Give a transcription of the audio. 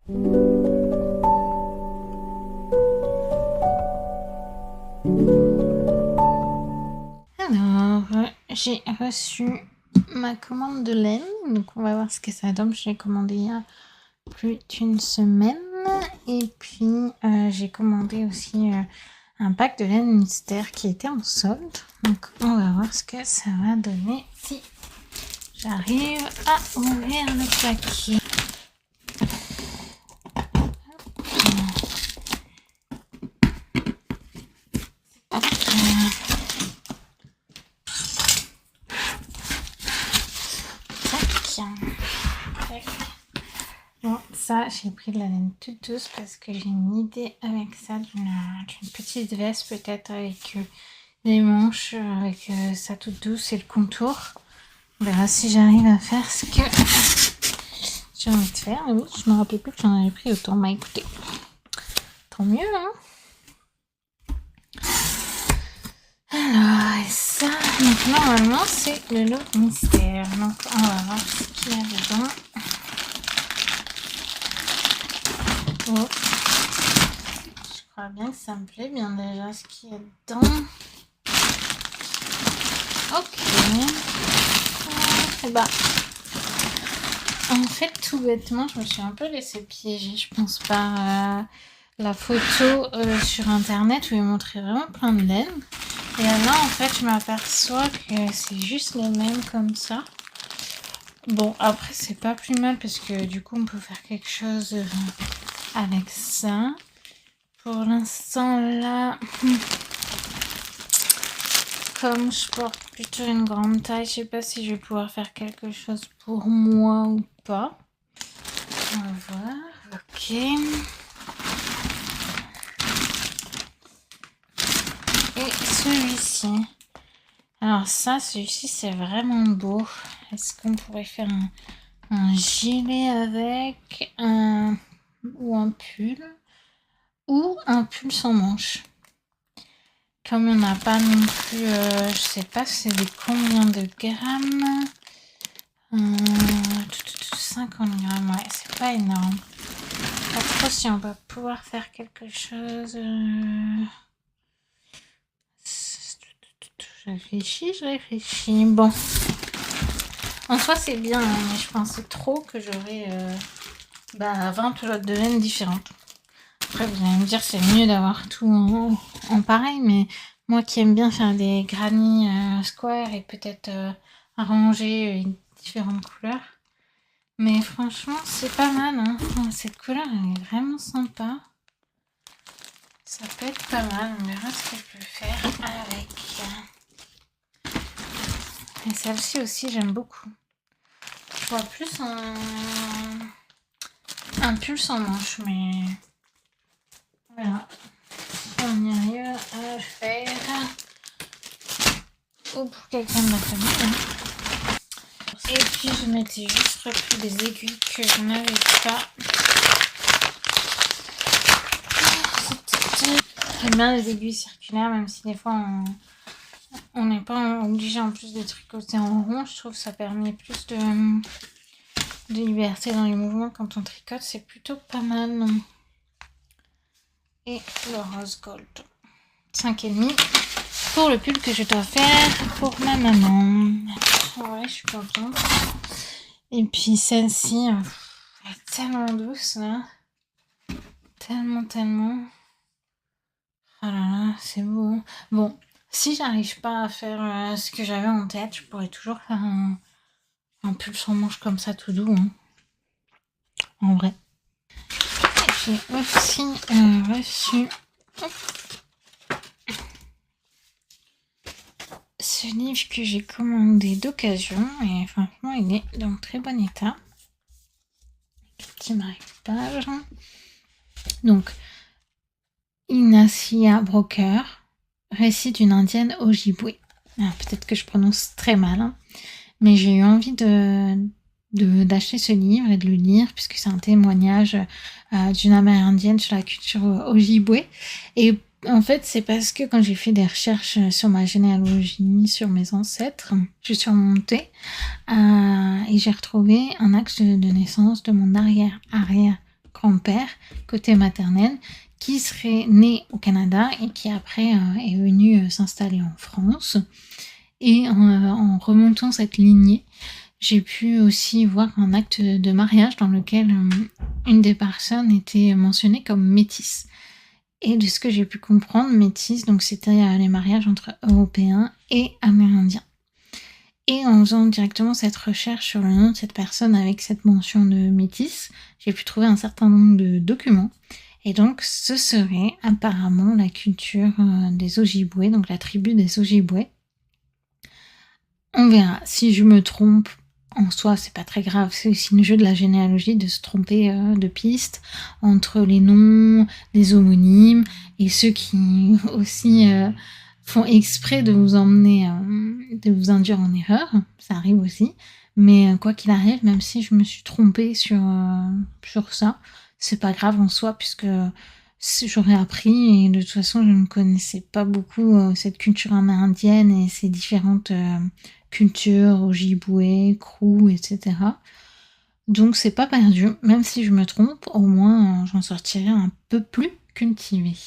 Alors, j'ai reçu ma commande de laine, donc on va voir ce que ça donne. Je l'ai commandé il y a plus d'une semaine. Et puis, j'ai commandé aussi un pack de laine mystère qui était en solde. Donc, on va voir ce que ça va donner si j'arrive à ouvrir le paquet. Bon, ça, j'ai pris de la laine toute douce parce que j'ai une idée avec ça d'une petite veste peut-être avec les manches, avec ça toute douce et le contour. On verra si j'arrive à faire ce que j'ai envie de faire. Mais oui, je me rappelais plus que j'en avais pris autant. Bah écoutez, tant mieux, hein. Alors, et ça, donc normalement, c'est le lot mystère. Donc, on va voir ce qu'il y a dedans. Oh. Je crois bien que ça me plaît bien déjà ce qu'il y a dedans. Ok. Et bah, en fait, tout bêtement, je me suis un peu laissée piéger, je pense, par la photo sur internet où il montrait vraiment plein de laine. Et là, en fait, je m'aperçois que c'est juste les mêmes comme ça. Bon, après, c'est pas plus mal parce que du coup, on peut faire quelque chose avec ça. Pour l'instant, là, comme je porte plutôt une grande taille, je sais pas si je vais pouvoir faire quelque chose pour moi ou pas. On va voir. Ok. Et celui-ci. Alors ça, celui-ci, c'est vraiment beau. Est-ce qu'on pourrait faire un gilet avec ou un pull ou un pull sans manches? Comme il n'y en a pas non plus, je sais pas c'est des combien de grammes. 50 grammes, ouais, c'est pas énorme. Pas trop si on va pouvoir faire quelque chose. Je réfléchis. Bon. En soi, c'est bien, hein, mais je pensais trop que j'aurais 20 pelotes de laine différentes. Après, vous allez me dire, c'est mieux d'avoir tout en pareil, mais moi qui aime bien faire des granny square et peut-être arranger différentes couleurs. Mais franchement, c'est pas mal, hein. Cette couleur, elle est vraiment sympa. Ça peut être pas mal, on verra ce que je peux faire avec. Et celle-ci aussi, j'aime beaucoup. Je vois plus un pull sans manche, mais voilà. On y arrive à le faire. Ou pour quelqu'un de ma famille. Hein. Et puis je m'étais juste repris des aiguilles que je n'avais pas. J'aime bien les aiguilles circulaires, même si des fois on n'est pas obligé en plus de tricoter en rond. Je trouve que ça permet plus de liberté dans les mouvements quand on tricote. C'est plutôt pas mal. Non. Et le rose gold. 5,5 pour le pull que je dois faire pour ma maman. Ouais, je suis contente. Et puis celle-ci, elle est tellement douce là. Tellement. Oh là là, c'est beau. Bon, si j'arrive pas à faire ce que j'avais en tête, je pourrais toujours faire un pull sans manche comme ça tout doux. Hein. En vrai. J'ai aussi reçu ce livre que j'ai commandé d'occasion et franchement il est dans très bon état. Petit marque-page. Donc, Inacia Broker, récit d'une indienne Ojibwe. Peut-être que je prononce très mal, hein, mais j'ai eu envie d'acheter ce livre et de le lire puisque c'est un témoignage d'une amérindienne sur la culture Ojibwe. Et en fait, c'est parce que quand j'ai fait des recherches sur ma généalogie, sur mes ancêtres, je suis remontée et j'ai retrouvé un axe de naissance de mon arrière grand-père, côté maternel, qui serait né au Canada et qui après est venu s'installer en France. Et en remontant cette lignée, j'ai pu aussi voir un acte de mariage dans lequel une des personnes était mentionnée comme métisse. Et de ce que j'ai pu comprendre, métisse, donc c'était les mariages entre Européens et Amérindiens. Et en faisant directement cette recherche sur le nom de cette personne avec cette mention de métisse, j'ai pu trouver un certain nombre de documents. Et donc, ce serait apparemment la culture des Ojibwés, donc la tribu des Ojibwés. On verra. Si je me trompe, en soi, c'est pas très grave. C'est aussi le jeu de la généalogie de se tromper de piste entre les noms, les homonymes et ceux qui aussi font exprès de vous emmener, de vous induire en erreur. Ça arrive aussi. Mais quoi qu'il arrive, même si je me suis trompée sur ça, c'est pas grave en soi puisque j'aurais appris et de toute façon je ne connaissais pas beaucoup cette culture amérindienne et ces différentes cultures, Ojibwé, Krou, etc. Donc c'est pas perdu, même si je me trompe, au moins j'en sortirai un peu plus cultivée.